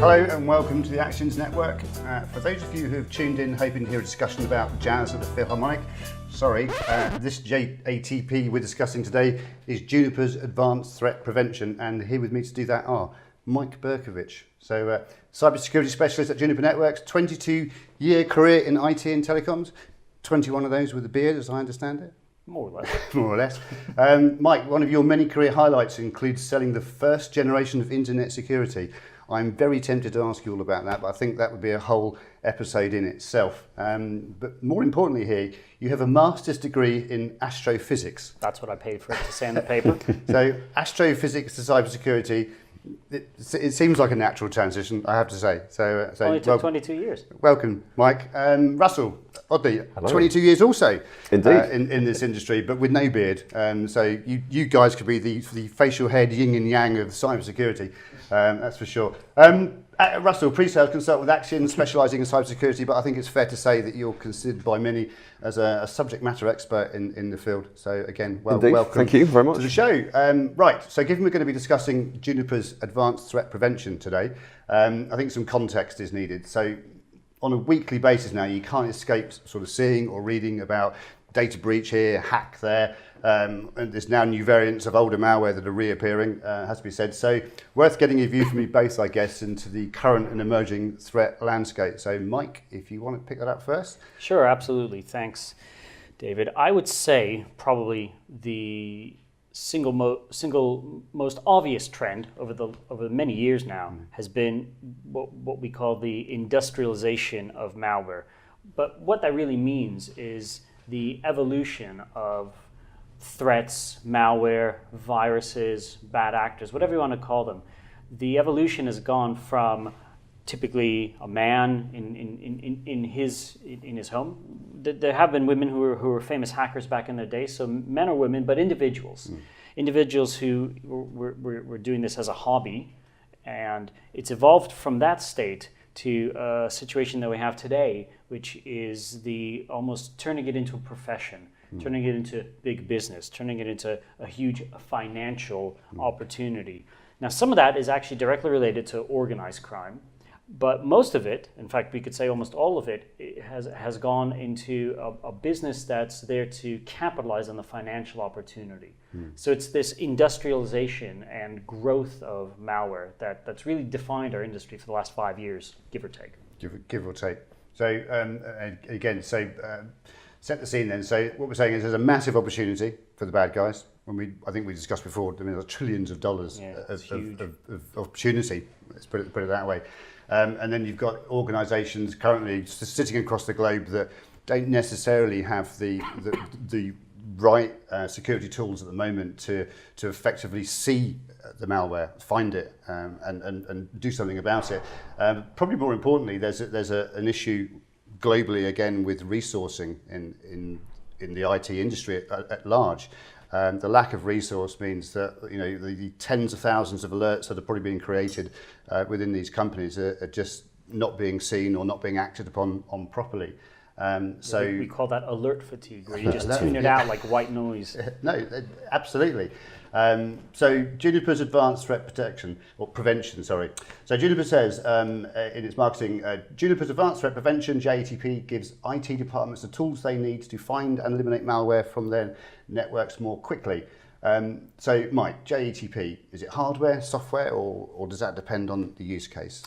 Hello and welcome to the Axians Network. For those of you who have tuned in hoping to hear a discussion about jazz at the Philharmonic, sorry, this JTP we're discussing today is Juniper's Advanced Threat Prevention, and here with me to do that are Mike Berkovitch, so cybersecurity specialist at Juniper Networks, 22-year career in IT and telecoms, 21 of those with a beard as I understand it. More or less. More or less. Mike, one of your many career highlights includes selling the first generation of internet security. I'm very tempted to ask you all about that, but I think that would be a whole episode in itself. But more importantly here, you have a master's degree in astrophysics. That's what I paid for it to say on the paper. So astrophysics to cybersecurity, it seems like a natural transition, I have to say. So only took 22 years. Welcome, Mike. Russell, oddly, Hello. 22 years also. Indeed. In this industry, but with no beard. So you guys could be the facial head yin and yang of cybersecurity, that's for sure. Russell, pre-sales consultant with Axians, specialising in cybersecurity, but I think it's fair to say that you're considered by many as a subject matter expert in the field. So again, welcome. Thank you very much To the show. Right, so given we're going to be discussing Juniper's Advanced Threat Prevention today, I think some context is needed. So on a weekly basis now, you can't escape sort of seeing or reading about data breach here, hack there, and there's now new variants of older malware that are reappearing, has to be said. So worth getting a view from you both, I guess, into the current and emerging threat landscape. So Mike, if you want to pick that up first. Sure, absolutely. Thanks, David. I would say probably the single most obvious trend over many years now has been what we call the industrialization of malware. But what that really means is the evolution of threats, malware, viruses, bad actors, whatever you want to call them. The evolution has gone from typically a man in his home. There have been women who were famous hackers back in their day, so men or women, but individuals. Individuals who were doing this as a hobby, and it's evolved from that state to a situation that we have today, which is the almost turning it into a profession, turning it into big business, turning it into a huge financial opportunity. Now, some of that is actually directly related to organized crime, but most of it, in fact, we could say almost all of it, has gone into a business that's there to capitalize on the financial opportunity. So it's this industrialization and growth of malware that's really defined our industry for the last 5 years, give or take. Give or take. So again, set the scene then. So what we're saying is there's a massive opportunity for the bad guys. I think we discussed before, I mean, there's trillions of dollars of opportunity, let's put it that way. And then you've got organisations currently sitting across the globe that don't necessarily have the right security tools at the moment to effectively see the malware, find it, and do something about it. Probably more importantly, there's an issue globally again with resourcing in the IT industry at large. The lack of resource means that the tens of thousands of alerts that are probably being created within these companies are just not being seen or not being acted upon properly. So we call that alert fatigue, where you just tune it out like white noise. No, absolutely. So Juniper's Advanced Threat Protection, or Prevention, sorry. So Juniper says in its marketing, Juniper's Advanced Threat Prevention, JTP, gives IT departments the tools they need to find and eliminate malware from their networks more quickly. So Mike, JTP, is it hardware, software, or does that depend on the use case?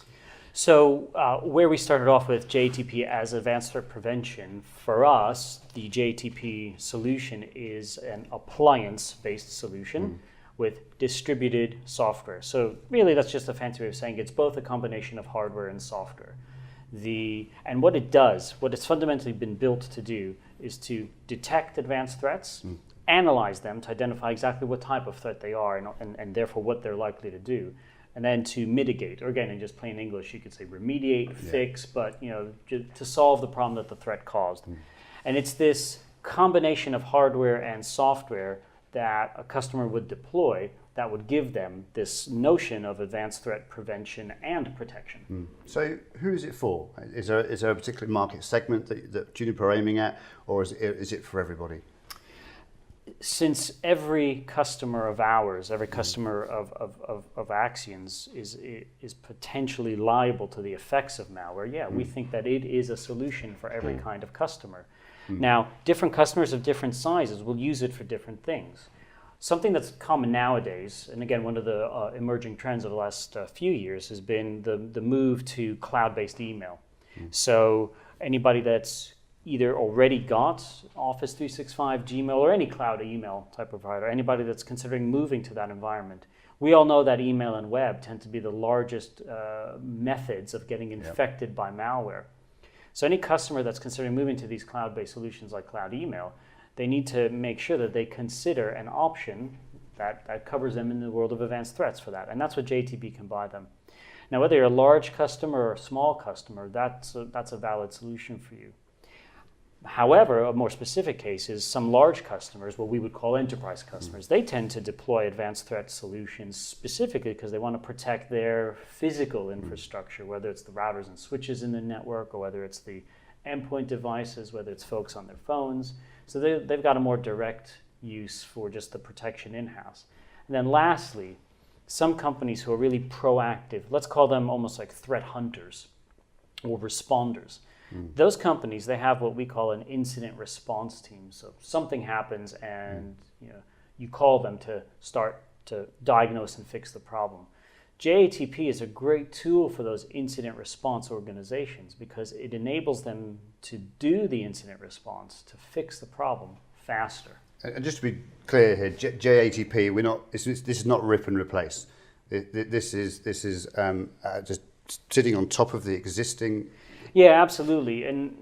So where we started off with JTP as Advanced Threat Prevention, for us, the JTP solution is an appliance-based solution with distributed software. So really that's just a fancy way of saying it's both a combination of hardware and software. And what it does, what it's fundamentally been built to do, is to detect advanced threats, analyze them to identify exactly what type of threat they are and therefore what they're likely to do. And then to mitigate, or again, in just plain English, you could say remediate, fix, but to solve the problem that the threat caused. And it's this combination of hardware and software that a customer would deploy that would give them this notion of advanced threat prevention and protection. So who is it for? Is there a particular market segment that Juniper are aiming at, or is it for everybody? since every customer of ours, every customer of Axians is potentially liable to the effects of malware, we think that it is a solution for every kind of customer. Now, different customers of different sizes will use it for different things. Something that's common nowadays, and again, one of the emerging trends of the last few years has been the move to cloud-based email. So anybody that's either already got Office 365, Gmail, or any cloud email type provider, anybody that's considering moving to that environment. We all know that email and web tend to be the largest methods of getting infected by malware. So any customer that's considering moving to these cloud-based solutions like cloud email, they need to make sure that they consider an option that covers them in the world of advanced threats for that. And that's what JTP can buy them. Now, whether you're a large customer or a small customer, that's a valid solution for you. However, a more specific case is some large customers, what we would call enterprise customers, they tend to deploy advanced threat solutions specifically because they want to protect their physical infrastructure, whether it's the routers and switches in the network, or whether it's the endpoint devices, whether it's folks on their phones. So they've got a more direct use for just the protection in-house. And then lastly, some companies who are really proactive, let's call them almost like threat hunters or responders. Those companies, they have what we call an incident response team. So something happens and you call them to start to diagnose and fix the problem. JTP is a great tool for those incident response organizations because it enables them to do the incident response, to fix the problem faster. And just to be clear here, JTP, this is not rip and replace. This is just sitting on top of the existing. Yeah, absolutely. And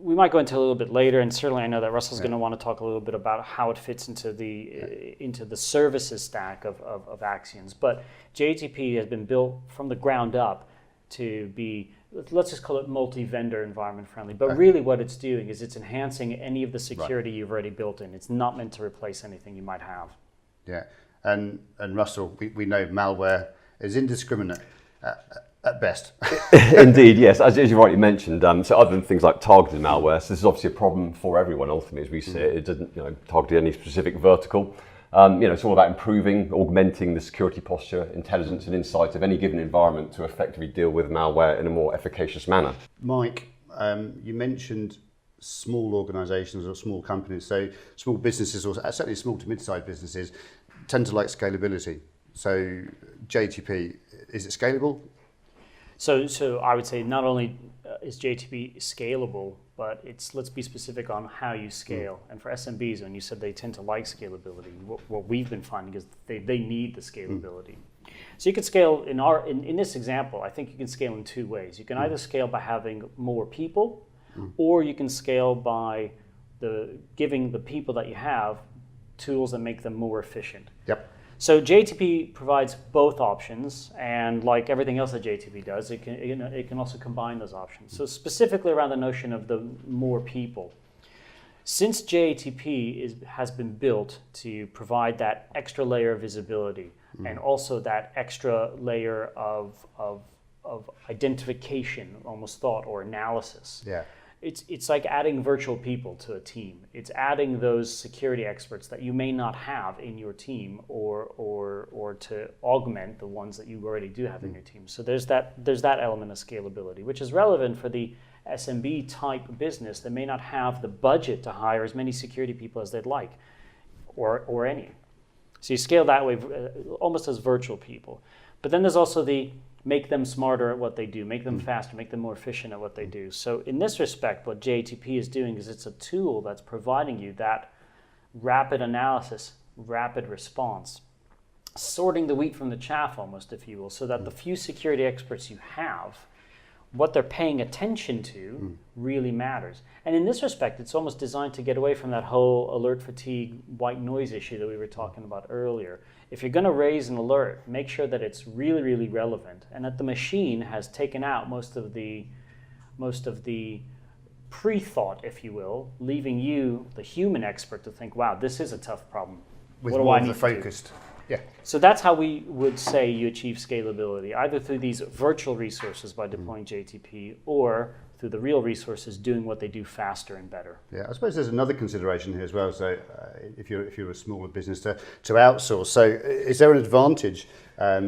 we might go into a little bit later, and certainly I know that Russell's going to want to talk a little bit about how it fits into the services stack of Axians. But JTP has been built from the ground up to be, let's just call it multi-vendor environment friendly. But really what it's doing is it's enhancing any of the security you've already built in. It's not meant to replace anything you might have. Yeah, and Russell, we know malware is indiscriminate. At best. Indeed, yes. As you rightly mentioned, so other than things like targeted malware, so this is obviously a problem for everyone ultimately as we see it. It doesn't target any specific vertical. It's all about improving, augmenting the security posture, intelligence and insight of any given environment to effectively deal with malware in a more efficacious manner. Mike, you mentioned small organisations or small companies, so small businesses or certainly small to mid-sized businesses tend to like scalability. So JTP, is it scalable? So I would say not only is JTP scalable, but let's be specific on how you scale. And for SMBs, when you said they tend to like scalability, what we've been finding is they need the scalability. So you can scale in this example, I think you can scale in two ways. You can either scale by having more people, or you can scale by giving the people that you have tools that make them more efficient. Yep. So JTP provides both options, and like everything else that JTP does, it can also combine those options. So specifically around the notion of the more people, since JTP has been built to provide that extra layer of visibility and also that extra layer of identification, almost thought or analysis. Yeah. It's like adding virtual people to a team. It's adding those security experts that you may not have in your team, or to augment the ones that you already do have in your team. So there's that element of scalability, which is relevant for the SMB type business that may not have the budget to hire as many security people as they'd like, or any. So you scale that way, almost as virtual people. But then there's also the make them smarter at what they do, make them faster, make them more efficient at what they do. So in this respect, what JTP is doing is it's a tool that's providing you that rapid analysis, rapid response, sorting the wheat from the chaff almost, if you will, so that the few security experts you have, what they're paying attention to really matters. And in this respect, it's almost designed to get away from that whole alert fatigue, white noise issue that we were talking about earlier. If you're going to raise an alert, make sure that it's really, really relevant and that the machine has taken out most of the pre-thought, if you will, leaving you, the human expert, to think, wow, this is a tough problem. With what do more I of need the to focused. do? Yeah. So that's how we would say you achieve scalability, either through these virtual resources by deploying JTP or through the real resources doing what they do faster and better. Yeah, I suppose there's another consideration here as well. So if you're a smaller business to outsource, so is there an advantage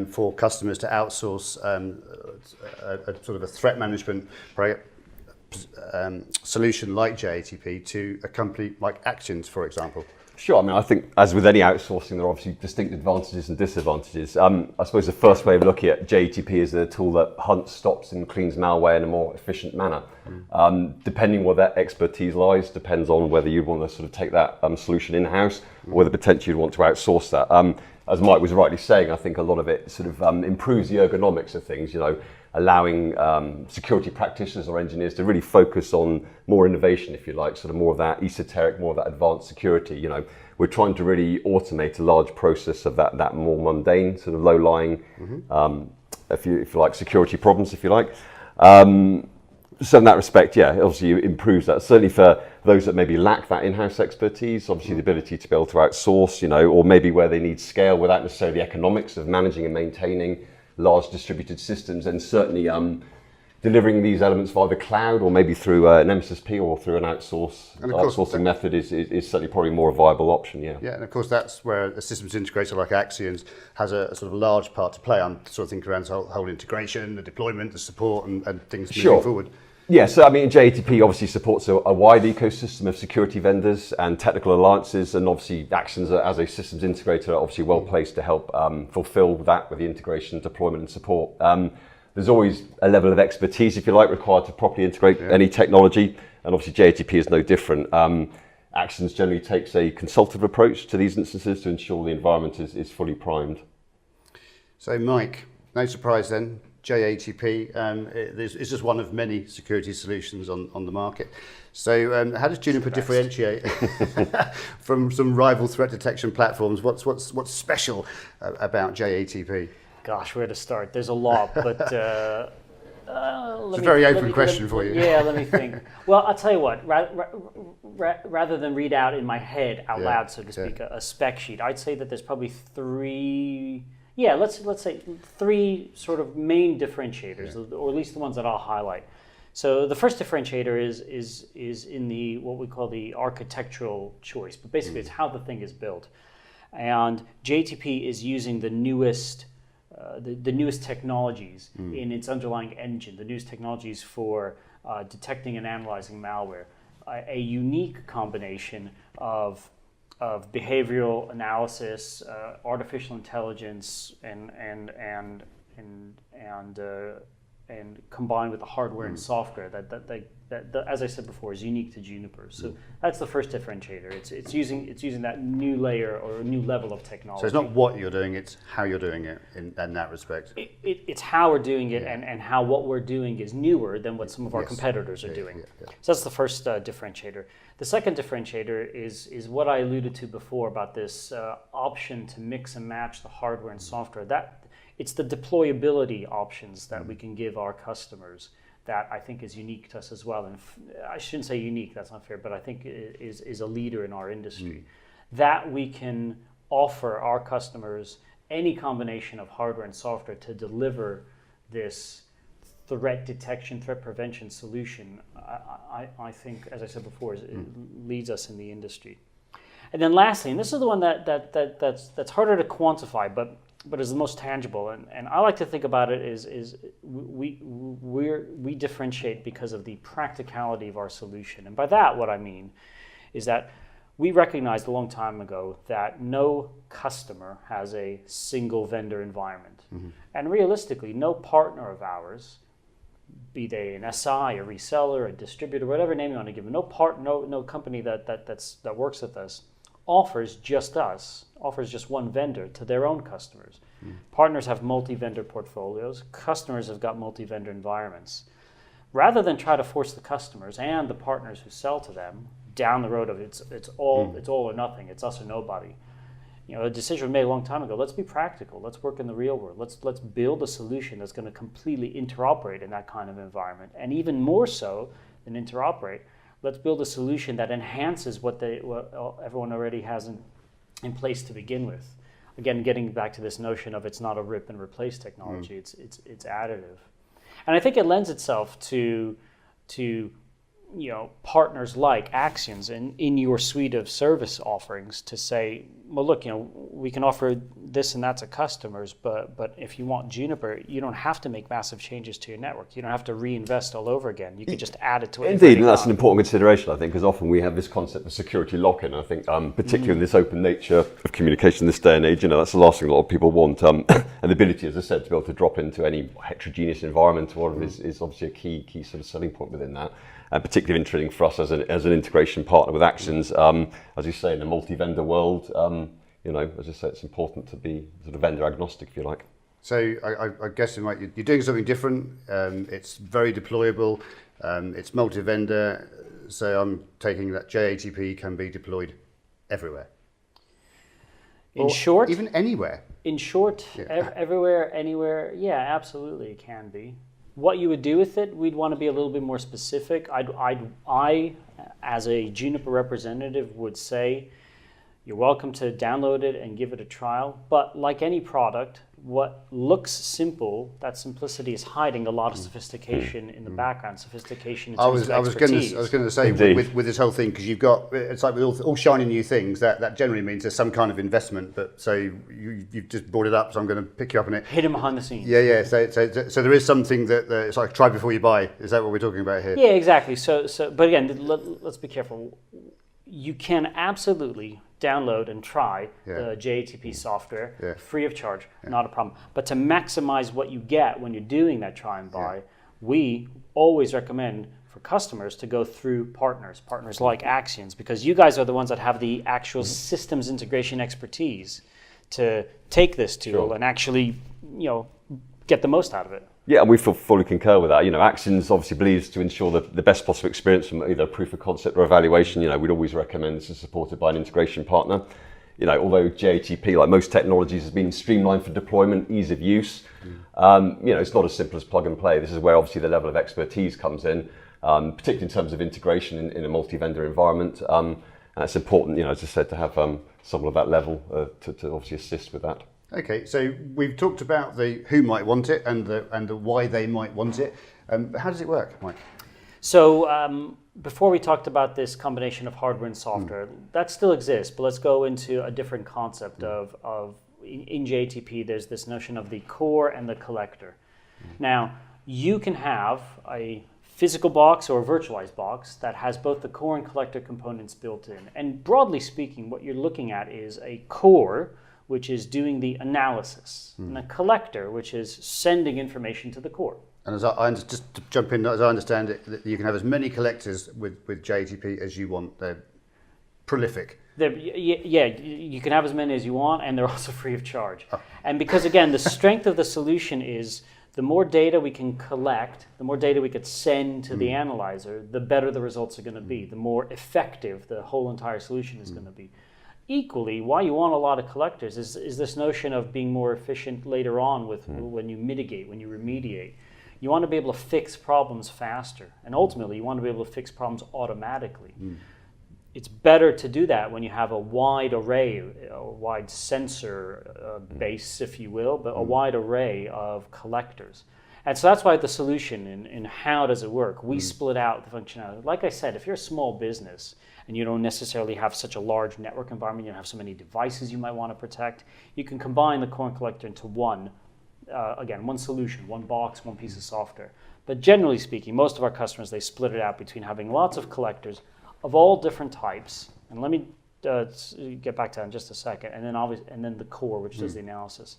for customers to outsource a sort of a threat management solution like JTP to a company like Axians, for example? Sure. I mean, I think as with any outsourcing, there are obviously distinct advantages and disadvantages. I suppose the first way of looking at JTP is a tool that hunts, stops and cleans malware in a more efficient manner. Depending where that expertise lies, depends on whether you want to sort of take that solution in-house or whether potentially you'd want to outsource that. As Mike was rightly saying, I think a lot of it sort of improves the ergonomics of things, allowing security practitioners or engineers to really focus on more innovation, if you like, sort of more of that esoteric, more of that advanced security. We're trying to really automate a large process of that more mundane, sort of low-lying, if you like, security problems, if you like. So in that respect, yeah, obviously it improves that. Certainly for those that maybe lack that in-house expertise, obviously the ability to be able to outsource, or maybe where they need scale without necessarily the economics of managing and maintaining large distributed systems, and certainly delivering these elements via the cloud or maybe through an MSSP or through an outsourcing method is certainly probably more a viable option, yeah. Yeah, and of course that's where a systems integrator like Axians has a sort of large part to play. I'm sort of thinking around the whole integration, the deployment, the support and things moving forward. Yeah, so I mean, JTP obviously supports a wide ecosystem of security vendors and technical alliances, and obviously Axians as a systems integrator are obviously well placed to help fulfill that with the integration, deployment and support. There's always a level of expertise, if you like, required to properly integrate any technology, and obviously JTP is no different. Axians generally takes a consultative approach to these instances to ensure the environment is fully primed. So Mike, no surprise then, JTP is just one of many security solutions on the market. So how does Juniper differentiate from some rival threat detection platforms? What's special about JTP? Gosh, where to start? There's a lot, but it's a very open question for you. Yeah, let me think. Well, I'll tell you what. Rather than read out in my head out loud, so to speak, a spec sheet, I'd say that there's probably three. Yeah, let's say three sort of main differentiators, or at least the ones that I'll highlight. So the first differentiator is in the what we call the architectural choice, but basically it's how the thing is built. And JTP is using the newest technologies in its underlying engine, the newest technologies for detecting and analyzing malware, a unique combination of behavioral analysis, artificial intelligence, and combined with the hardware and software that, as I said before, is unique to Juniper. So that's the first differentiator. It's using that new layer or a new level of technology. So it's not what you're doing; it's how you're doing it in that respect. It's how we're doing it, and how what we're doing is newer than what some of our competitors are doing. So that's the first differentiator. The second differentiator is what I alluded to before about this option to mix and match the hardware and software. It's the deployability options that we can give our customers that I think is unique to us as well. And I shouldn't say unique, that's not fair, but I think is a leader in our industry. That we can offer our customers any combination of hardware and software to deliver this threat detection, threat prevention solution, I think, as I said before, it leads us in the industry. And then lastly, and this is the one that's harder to quantify, but is the most tangible, and I like to think about it is we differentiate because of the practicality of our solution. And by that, what I mean is that we recognized a long time ago that no customer has a single vendor environment. And realistically, no partner of ours, be they an SI, a reseller, a distributor, whatever name you want to give them, no company that works with us offers just one vendor to their own customers. Partners have multi-vendor portfolios. Customers have got multi-vendor environments. Rather than try to force the customers and the partners who sell to them down the road of it's all or nothing, it's us or nobody. A decision was made a long time ago. Let's be practical. Let's work in the real world. Let's build a solution that's going to completely interoperate in that kind of environment, and even more so than interoperate. Let's build a solution that enhances what everyone already has in place to begin with. Again, getting back to this notion of it's not a rip and replace technology, it's additive. And I think it lends itself to to partners like Axians and in your suite of service offerings to say, well, look, we can offer this and that to customers, but if you want Juniper, you don't have to make massive changes to your network. You don't have to reinvest all over again. You can just add it to it. Indeed, and that's an important consideration, I think, because often we have this concept of security lock-in. I think, particularly in this open nature of communication this day and age, that's the last thing a lot of people want. And the ability, as I said, to be able to drop into any heterogeneous environment or whatever is obviously a key sort of selling point within that. And particularly interesting for us as an integration partner with Axians, as you say, in the multi-vendor world, as I say, it's important to be sort of vendor agnostic, if you like. So I guess you're doing something different. It's very deployable. It's multi-vendor. So I'm taking that JTP can be deployed everywhere. In short, even anywhere. In short, everywhere, anywhere. Yeah, absolutely, it can be. What you would do with it, we'd want to be a little bit more specific. I, as a Juniper representative, would say you're welcome to download it and give it a trial. But like any product, what looks simple, that simplicity is hiding a lot of sophistication in the background, sophistication in terms of expertise. I was going to say, with this whole thing, because it's like with all shiny new things, that generally means there's some kind of investment. But so you've just brought it up, so I'm going to pick you up on it. Hidden behind the scenes. Yeah. So there is something that it's like try before you buy. Is that what we're talking about here? Yeah, exactly. So but again, let's be careful. You can absolutely download and try the JTP software free of charge, not a problem. But to maximize what you get when you're doing that try and buy, we always recommend for customers to go through partners like Axians, because you guys are the ones that have the actual systems integration expertise to take this tool and actually, get the most out of it. Yeah, and we fully concur with that. Axians obviously believes to ensure the best possible experience from either a proof of concept or evaluation. We'd always recommend this is supported by an integration partner. Although JTP, like most technologies, has been streamlined for deployment, ease of use. It's not as simple as plug and play. This is where obviously the level of expertise comes in, particularly in terms of integration in a multi-vendor environment. And it's important, as I said, to have someone of that level to obviously assist with that. Okay, so we've talked about the who might want it and the why they might want it. How does it work, Mike? So before we talked about this combination of hardware and software, that still exists, but let's go into a different concept of in JTP, there's this notion of the core and the collector. Now, you can have a physical box or a virtualized box that has both the core and collector components built in. And broadly speaking, what you're looking at is a core, which is doing the analysis, and a collector, which is sending information to the core. And just to jump in, as I understand it, you can have as many collectors with JTP as you want. They're prolific. You can have as many as you want, and they're also free of charge. And because, again, the strength of the solution is the more data we can collect, the more data we could send to the analyzer, the better the results are going to be, the more effective the whole entire solution is going to be. Equally, why you want a lot of collectors is this notion of being more efficient later on with when you mitigate, when you remediate. You want to be able to fix problems faster, and ultimately you want to be able to fix problems automatically. It's better to do that when you have a wide array, a wide sensor base, if you will, but a wide array of collectors. And so that's why the solution in how does it work, we split out the functionality. Like I said, if you're a small business and you don't necessarily have such a large network environment, you don't have so many devices you might want to protect, you can combine the core and collector into one solution, one box, one piece of software. But generally speaking, most of our customers, they split it out between having lots of collectors of all different types. And let me get back to that in just a second. And then the core, which does the analysis.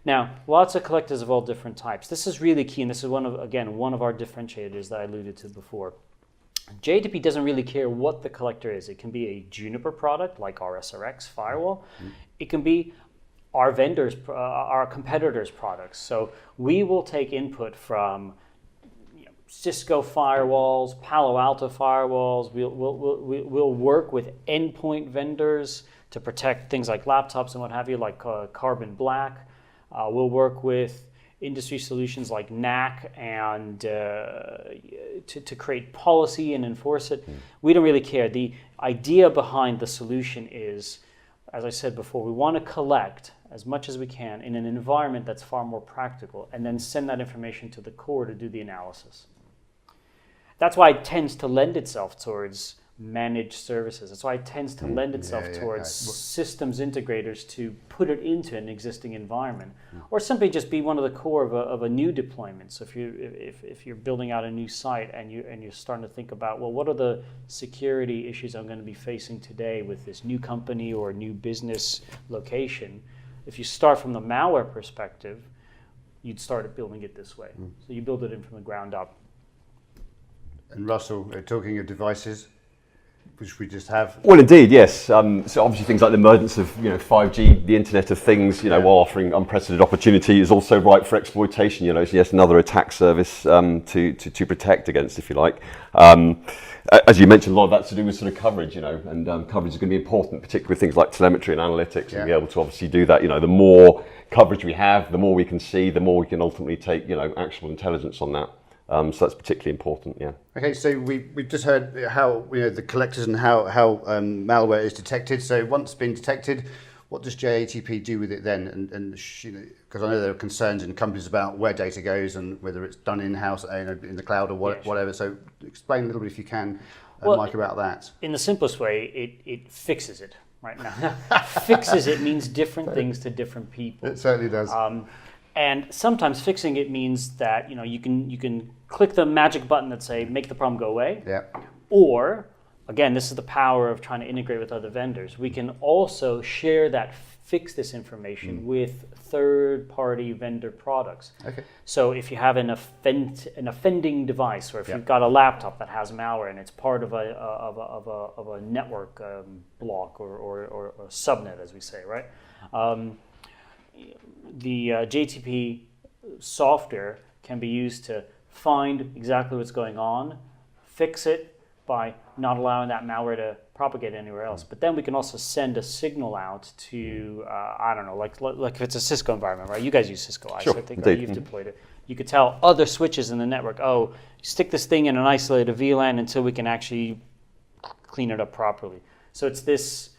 Now, lots of collectors of all different types. This is really key, and this is one of our differentiators that I alluded to before. JTP doesn't really care what the collector is. It can be a Juniper product like our SRX firewall. It can be our vendors, our competitors' products. So we will take input from Cisco firewalls, Palo Alto firewalls. We'll work with endpoint vendors to protect things like laptops and what have you, like Carbon Black. We'll work with industry solutions like NAC and to create policy and enforce it. We don't really care. The idea behind the solution is, as I said before, we want to collect as much as we can in an environment that's far more practical and then send that information to the core to do the analysis. that's why it tends to lend itself towards managed services. That's why it tends to lend itself towards systems integrators to put it into an existing environment, or simply just be one of the core of a new deployment. So if you're building out a new site and you're starting to think about, well, what are the security issues I'm going to be facing today with this new company or new business location? If you start from the malware perspective, you'd start building it this way. So you build it in from the ground up. And Russell, talking of devices, which we just have. Well, indeed, yes. So obviously things like the emergence of 5G, the Internet of Things, while offering unprecedented opportunity, is also ripe for exploitation. It's yet another attack service to protect against, if you like. As you mentioned, a lot of that's to do with sort of coverage, and coverage is going to be important, particularly with things like telemetry and analytics, and be able to obviously do that. The more coverage we have, the more we can see, the more we can ultimately take, actual intelligence on that. So that's particularly important, yeah. Okay, so we've just heard how the collectors and how malware is detected. So once been detected, what does JTP do with it then? And because I know there are concerns in companies about where data goes and whether it's done in-house, in the cloud or whatever. So explain a little bit, if you can, Mike, about that. In the simplest way, it fixes it right now. Fixes it means different things to different people. It certainly does. And sometimes fixing it means that you can click the magic button that say make the problem go away. Yeah. Or again, this is the power of trying to integrate with other vendors. We can also share that fix this information with third-party vendor products. Okay. So if you have an offending device, or if you've got a laptop that has malware and it's part of a network block or a subnet, as we say, right? The JTP software can be used to find exactly what's going on, fix it by not allowing that malware to propagate anywhere else. But then we can also send a signal out to, I don't know, like if it's a Cisco environment, right? You guys use Cisco, sure, I think, right? You've deployed it. You could tell other switches in the network, stick this thing in an isolated VLAN until we can actually clean it up properly. So it's this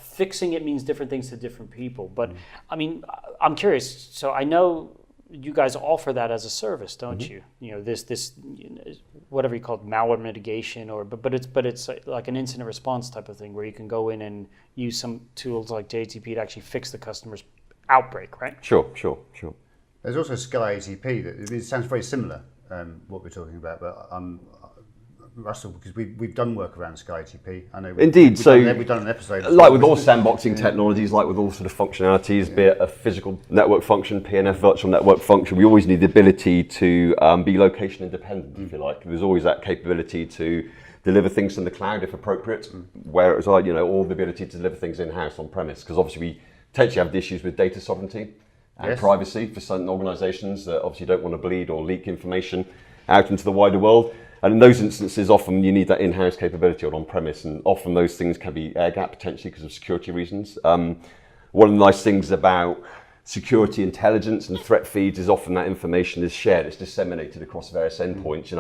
fixing it means different things to different people. But I mean, I'm curious. So I know you guys offer that as a service, don't you? This whatever you call it, malware mitigation, but it's like an incident response type of thing where you can go in and use some tools like JTP to actually fix the customer's outbreak, right? Sure. There's also Skye ATP that it sounds very similar, what we're talking about, but Russell, because we've done work around Skye ATP. I know. We've done an episode. Like with all sandboxing technologies, like with all sort of functionalities, be it a physical network function, PNF virtual network function, we always need the ability to be location independent, if you like. There's always that capability to deliver things from the cloud if appropriate, whereas or the ability to deliver things in-house on premise, because obviously we potentially have issues with data sovereignty and privacy for certain organisations that obviously don't want to bleed or leak information out into the wider world. And in those instances, often you need that in-house capability or on-premise, and often those things can be air-gapped potentially because of security reasons. One of the nice things about security intelligence and threat feeds is often that information is shared, it's disseminated across various endpoints.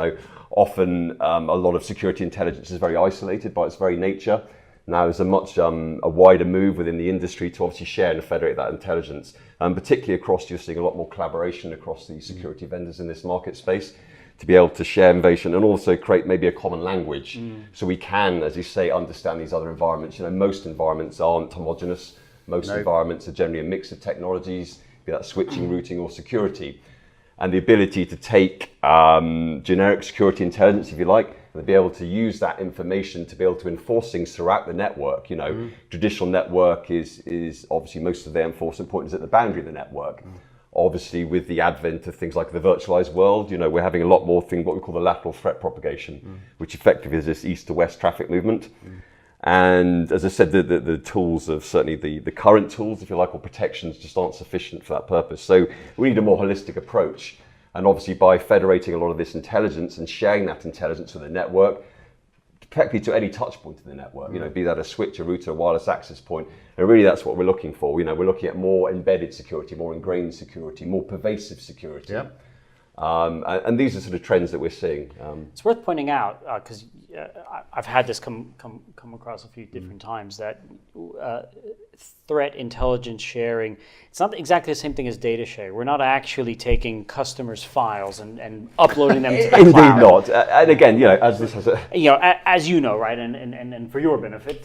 Often a lot of security intelligence is very isolated by its very nature. Now there's a much a wider move within the industry to obviously share and federate that intelligence, particularly across, you're seeing a lot more collaboration across the security vendors in this market space, to be able to share information and also create maybe a common language. So we can, as you say, understand these other environments. Most environments aren't homogeneous. Most environments are generally a mix of technologies, be that switching, routing or security. And the ability to take generic security intelligence, if you like, and be able to use that information to be able to enforce things throughout the network. Traditional network is obviously most of the enforcement point is at the boundary of the network. Obviously, with the advent of things like the virtualized world, we're having a lot more what we call the lateral threat propagation, which effectively is this east to west traffic movement. And as I said, the tools of certainly the current tools, if you like, or protections just aren't sufficient for that purpose. So we need a more holistic approach. And obviously by federating a lot of this intelligence and sharing that intelligence with the network, effectively to any touch point in the network, be that a switch, a router, a wireless access point. And really that's what we're looking for. We're looking at more embedded security, more ingrained security, more pervasive security. Yeah. And these are sort of trends that we're seeing. It's worth pointing out, because I've had this come across a few different times, that threat intelligence sharing, it's not exactly the same thing as data share. We're not actually taking customers' files and uploading them to the Indeed cloud. not. And again, as this has a... As you know, right, and for your benefit,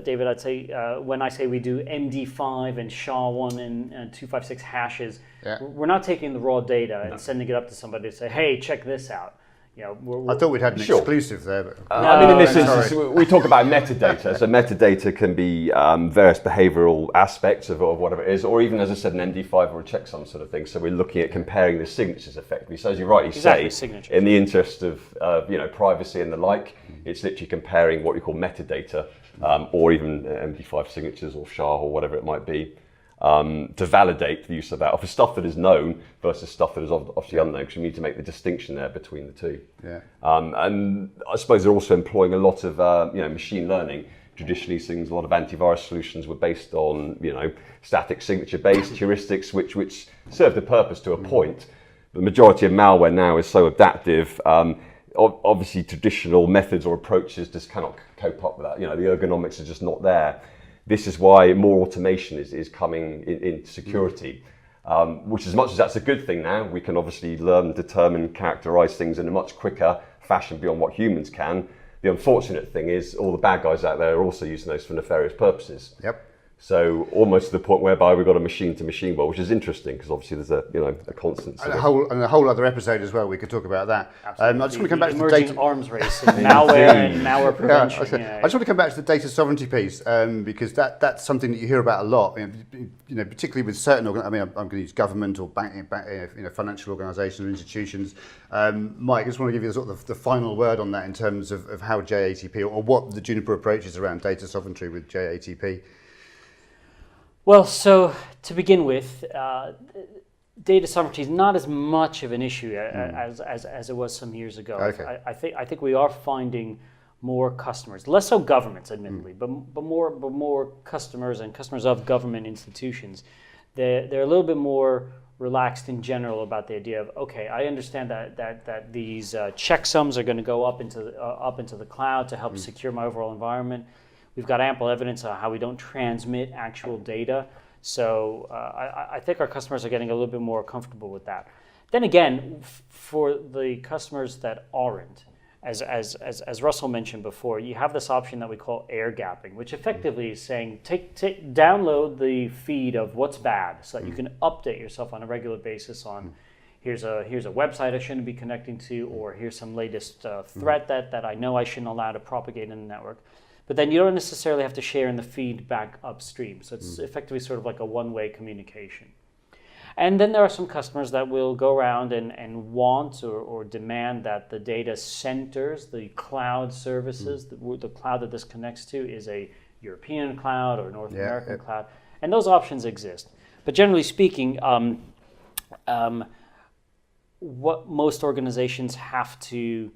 David, I'd say when I say we do MD5 and SHA-1 and 256 hashes, we're not taking the raw data and sending it up to somebody to say, hey, check this out. I thought we'd had an exclusive there. But in this instance, we talk about metadata. So metadata can be various behavioural aspects of whatever it is, or even, as I said, an MD5 or a checksum sort of thing. So we're looking at comparing the signatures effectively. So as you rightly say, in the interest of privacy and the like, it's literally comparing what you call metadata, or even MD5 signatures or SHA or whatever it might be. To validate the use of that, for stuff that is known versus stuff that is obviously unknown, because we need to make the distinction there between the two. And I suppose they're also employing a lot of machine learning. Traditionally, a lot of antivirus solutions were based on static signature-based heuristics, which served a purpose to a point. The majority of malware now is so adaptive. Obviously, traditional methods or approaches just cannot cope up with that. The ergonomics are just not there. This is why more automation is coming in security, which as much as that's a good thing now, we can obviously learn, determine, characterize things in a much quicker fashion beyond what humans can. The unfortunate thing is all the bad guys out there are also using those for nefarious purposes. So almost to the point whereby we've got a machine-to-machine world, which is interesting because obviously there's a constant. And a whole other episode as well. We could talk about that. I just want to come back to the data arms race, and malware and malware prevention. I just want to come back to the data sovereignty piece because that's something that you hear about a lot. Particularly with certain. I'm going to use government or financial organisations or institutions. Mike, I just want to give you the final word on that in terms of how JATP or what the Juniper approach is around data sovereignty with JATP. Well, so to begin with, data sovereignty is not as much of an issue as it was some years ago. I think we are finding more customers, less so governments, admittedly, but more customers and customers of government institutions. They're a little bit more relaxed in general about the idea of, okay, I understand that these checksums are going to go up into the cloud to help secure my overall environment. We've got ample evidence of how we don't transmit actual data. So I think our customers are getting a little bit more comfortable with that. Then again, for the customers that aren't, as Russell mentioned before, you have this option that we call air gapping, which effectively is saying download the feed of what's bad so that you can update yourself on a regular basis on here's a website I shouldn't be connecting to, or here's some latest threat that I know I shouldn't allow to propagate in the network. But then you don't necessarily have to share in the feed back upstream. So it's effectively sort of like a one-way communication. And then there are some customers that will go around and want or demand that the data centers, the cloud services, the cloud that this connects to is a European cloud or North American cloud. And those options exist. But generally speaking, what most organizations have to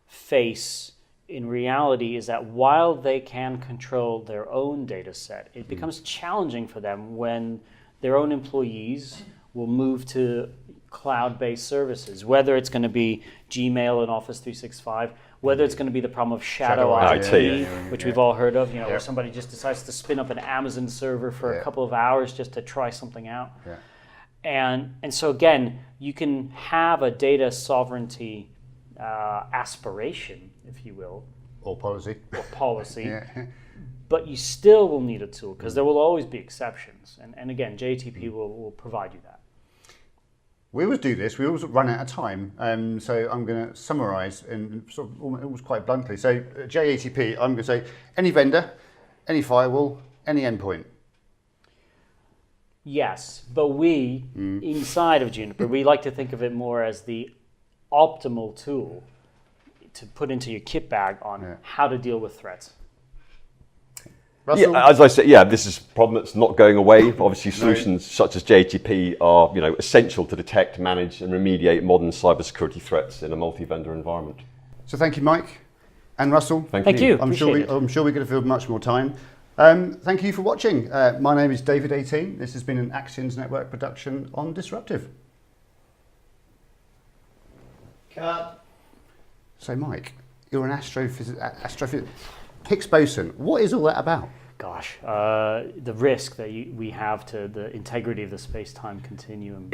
face in reality is that while they can control their own data set, it becomes challenging for them when their own employees will move to cloud-based services, whether it's going to be Gmail and Office 365, whether it's going to be the problem of shadow IT, which we've all heard of, where somebody just decides to spin up an Amazon server for a couple of hours just to try something out. And so again, you can have a data sovereignty aspiration, if you will, or policy, but you still will need a tool because there will always be exceptions. And again, JTP will provide you that. We always do this. We always run out of time, so I'm going to summarise and sort of almost quite bluntly. So JATP, I'm going to say any vendor, any firewall, any endpoint. Yes, but we inside of Juniper, we like to think of it more as the optimal tool to put into your kit bag on how to deal with threats. Russell? As I said, this is a problem that's not going away. Obviously, solutions such as JTP are, essential to detect, manage, and remediate modern cybersecurity threats in a multi-vendor environment. So, thank you, Mike and Russell. Thank you. I'm sure we're going to fill much more time. Thank you for watching. My name is David 18. This has been an Axians Network production on Disruptive. Cut. So, Mike, you're an astrophysics. Higgs boson. What is all that about? gosh, the risk that we have to the integrity of the space-time continuum.